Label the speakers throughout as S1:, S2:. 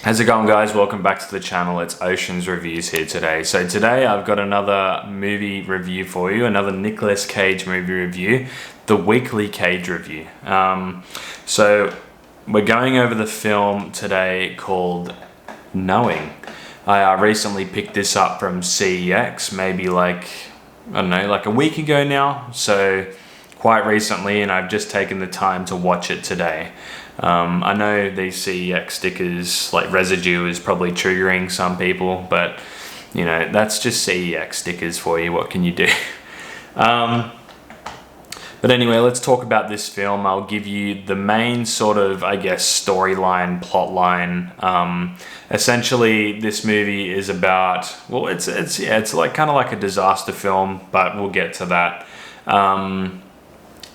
S1: How's it going, guys? Welcome back to the channel. It's Oceans Reviews here today. So today I've got another movie review for you, another Nicolas Cage movie review, the weekly Cage review. So we're going over the film today called Knowing. I recently picked this up from CEX, maybe like a week ago now. So quite recently, and I've just taken the time to watch it today. I know these CEX stickers, like residue, is probably triggering some people, but you know, that's just CEX stickers for you. What can you do? But anyway, let's talk about this film. I'll give you the main sort of, I guess, storyline, plot line. Essentially, this movie is about, well, it's like kind of like a disaster film, but we'll get to that.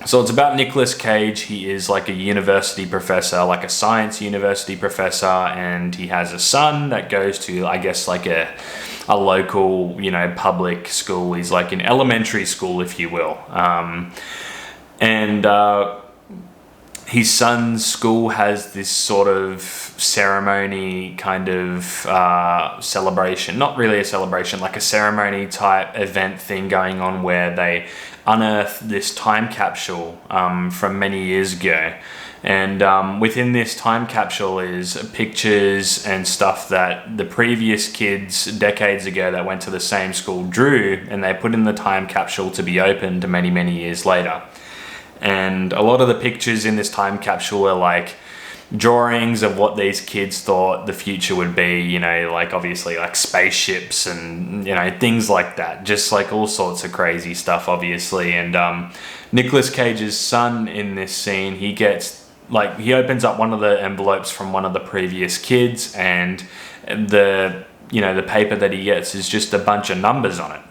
S1: So it's about Nicolas Cage. He is like a university professor, like a science university professor, and he has a son that goes to, I guess, like a local, public school. He's like in elementary school, if you will. His son's school has this sort of ceremony kind of celebration, not really a celebration, like a ceremony type event thing going on where they unearth this time capsule from many years ago. And within this time capsule is pictures and stuff that the previous kids decades ago that went to the same school drew, and they put in the time capsule to be opened many, many years later. And a lot of the pictures in this time capsule are like drawings of what these kids thought the future would be, like obviously like spaceships and, things like that. Just like all sorts of crazy stuff, obviously. And Nicolas Cage's son in this scene, he opens up one of the envelopes from one of the previous kids, and the paper that he gets is just a bunch of numbers on it,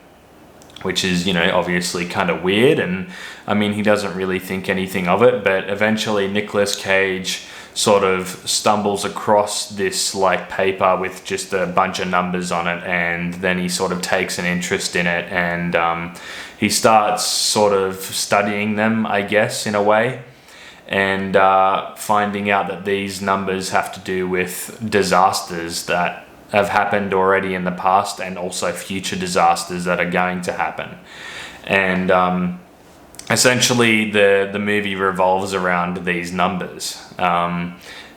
S1: which is, obviously kind of weird. And I mean, he doesn't really think anything of it, but eventually Nicolas Cage sort of stumbles across this like paper with just a bunch of numbers on it, and then he sort of takes an interest in it, and he starts sort of studying them, I guess, in a way, and finding out that these numbers have to do with disasters that have happened already in the past, and also future disasters that are going to happen. And essentially the movie revolves around these numbers.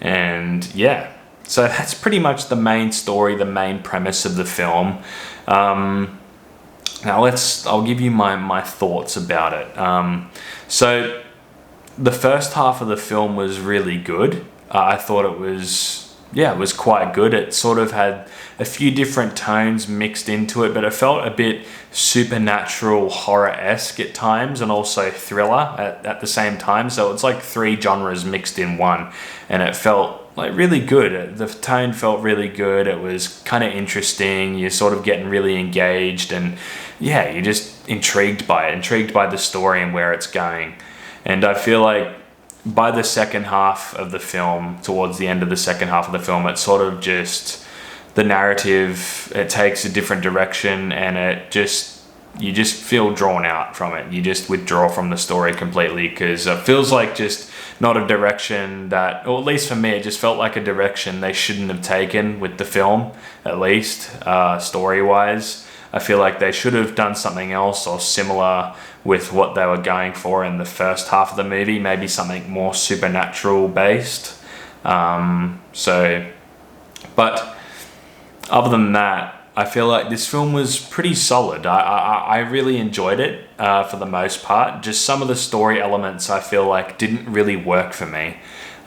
S1: And yeah, so that's pretty much the main story, the main premise of the film. Now I'll give you my thoughts about it. So the first half of the film was really good. I thought it was quite good. It sort of had a few different tones mixed into it, but it felt a bit supernatural, horror-esque at times, and also thriller at the same time. So it's like three genres mixed in one, and it felt like really good. The tone felt really good. It was kind of interesting. You're sort of getting really engaged, and yeah, you're just intrigued by the story and where it's going. And I feel like by the second half of the film, towards the end of the second half of the film, it's sort of just the narrative, it takes a different direction, and you just feel drawn out from it. You just withdraw from the story completely, because it feels like just not a direction that, or at least for me, it just felt like a direction they shouldn't have taken with the film, at least story-wise. I feel like they should have done something else or similar with what they were going for in the first half of the movie, maybe something more supernatural based. But other than that, I feel like this film was pretty solid. I really enjoyed it for the most part. Just some of the story elements I feel like didn't really work for me.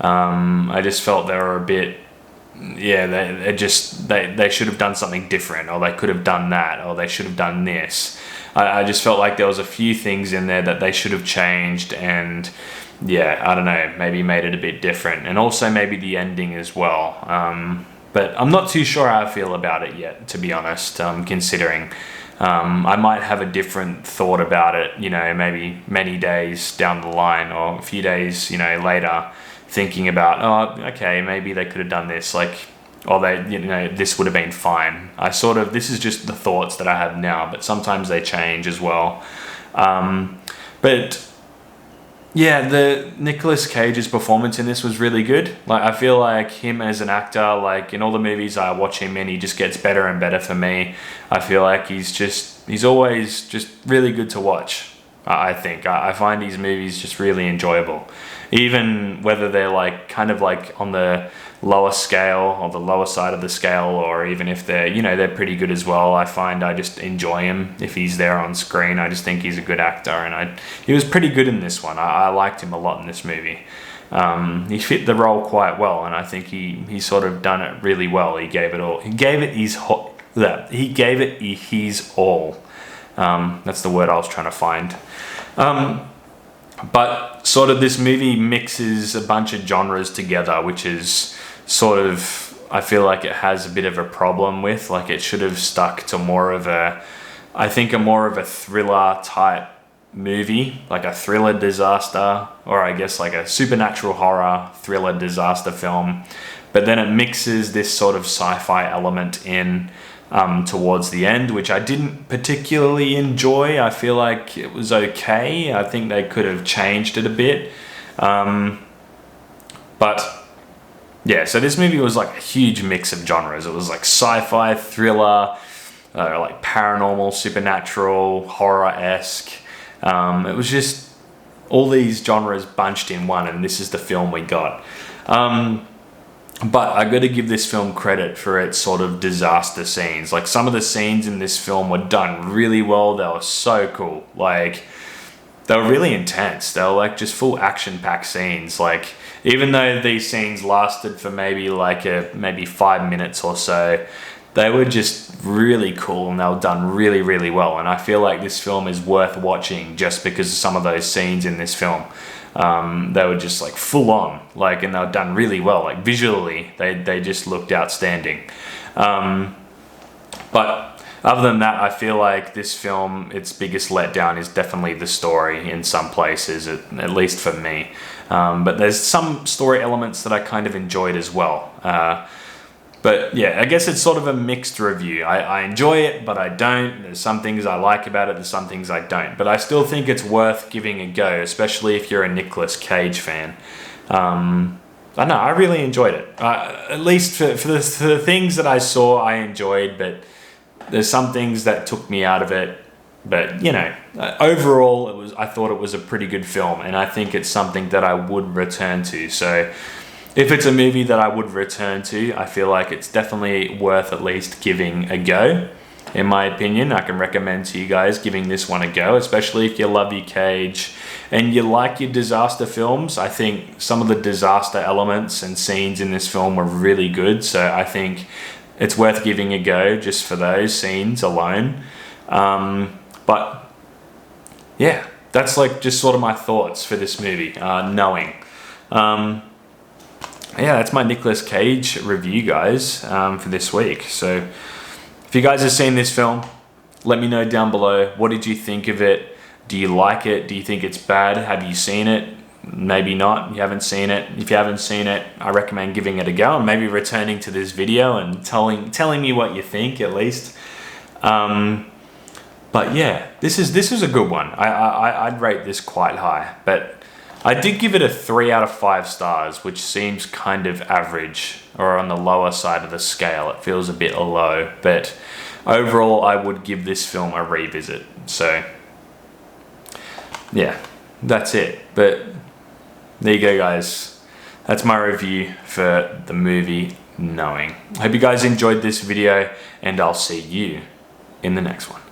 S1: I just felt they were a bit, they should have done something different, or they could have done that, or they should have done this. I just felt like there was a few things in there that they should have changed, and yeah, I don't know, maybe made it a bit different, and also maybe the ending as well. But I'm not too sure how I feel about it yet, to be honest, considering I might have a different thought about it, maybe many days down the line, or a few days, later, thinking about, oh, okay, maybe they could have done this, or this would have been fine. This is just the thoughts that I have now, but sometimes they change as well. But Yeah, the Nicolas Cage's performance in this was really good. Like, I feel like him as an actor, like in all the movies I watch him in, he just gets better and better for me. I feel like he's always just really good to watch. I think I find his movies just really enjoyable, even whether they're like kind of like on the lower scale or the lower side of the scale, or even if they're, you know, they're pretty good as well. I find I just enjoy him if he's there on screen. I just think he's a good actor, and he was pretty good in this one. I liked him a lot in this movie. He fit the role quite well, and I think he sort of done it really well. He gave it all. He gave it his all. That's the word I was trying to find. But sort of this movie mixes a bunch of genres together, which is sort of, I feel like it has a bit of a problem with. Like, it should have stuck to more of a thriller type movie, like a thriller disaster, or I guess like a supernatural horror thriller disaster film. But then it mixes this sort of sci-fi element in towards the end, which I didn't particularly enjoy. I feel like it was okay. I think they could have changed it a bit. But yeah, so this movie was like a huge mix of genres. It was like sci-fi, thriller, like paranormal, supernatural, horror-esque. It was just all these genres bunched in one, and this is the film we got. But I got to give this film credit for its sort of disaster scenes. Like, some of the scenes in this film were done really well. They were so cool. Like, they were really intense. They were like just full action-packed scenes. Like, even though these scenes lasted for maybe 5 minutes or so, they were just really cool, and they were done really, really well. And I feel like this film is worth watching just because of some of those scenes in this film. They were just like full on, like, and they were done really well. Like, visually, they just looked outstanding. But other than that, I feel like this film, its biggest letdown is definitely the story in some places, at least for me. But there's some story elements that I kind of enjoyed as well. But yeah, I guess it's sort of a mixed review. I enjoy it, but I don't. There's some things I like about it, there's some things I don't. But I still think it's worth giving a go, especially if you're a Nicolas Cage fan. I don't know, I really enjoyed it. At least for the things that I saw, I enjoyed, but there's some things that took me out of it. But, you know, overall, I thought it was a pretty good film, and I think it's something that I would return to. So if it's a movie that I would return to, I feel like it's definitely worth at least giving a go. In my opinion, I can recommend to you guys giving this one a go, especially if you love your Cage and you like your disaster films. I think some of the disaster elements and scenes in this film were really good, so I think it's worth giving a go just for those scenes alone. But yeah, that's like just sort of my thoughts for this movie, knowing. Yeah, that's my Nicolas Cage review, guys, for this week. So if you guys have seen this film, let me know down below. What did you think of it? Do you like it? Do you think it's bad? Have you seen it? Maybe not. You haven't seen it. If you haven't seen it, I recommend giving it a go and maybe returning to this video and telling me what you think at least. But yeah, this is a good one. I'd rate this quite high, but I did give it a 3 out of 5 stars, which seems kind of average or on the lower side of the scale. It feels a bit low, but overall I would give this film a revisit. So yeah, that's it. But there you go, guys. That's my review for the movie Knowing. I hope you guys enjoyed this video, and I'll see you in the next one.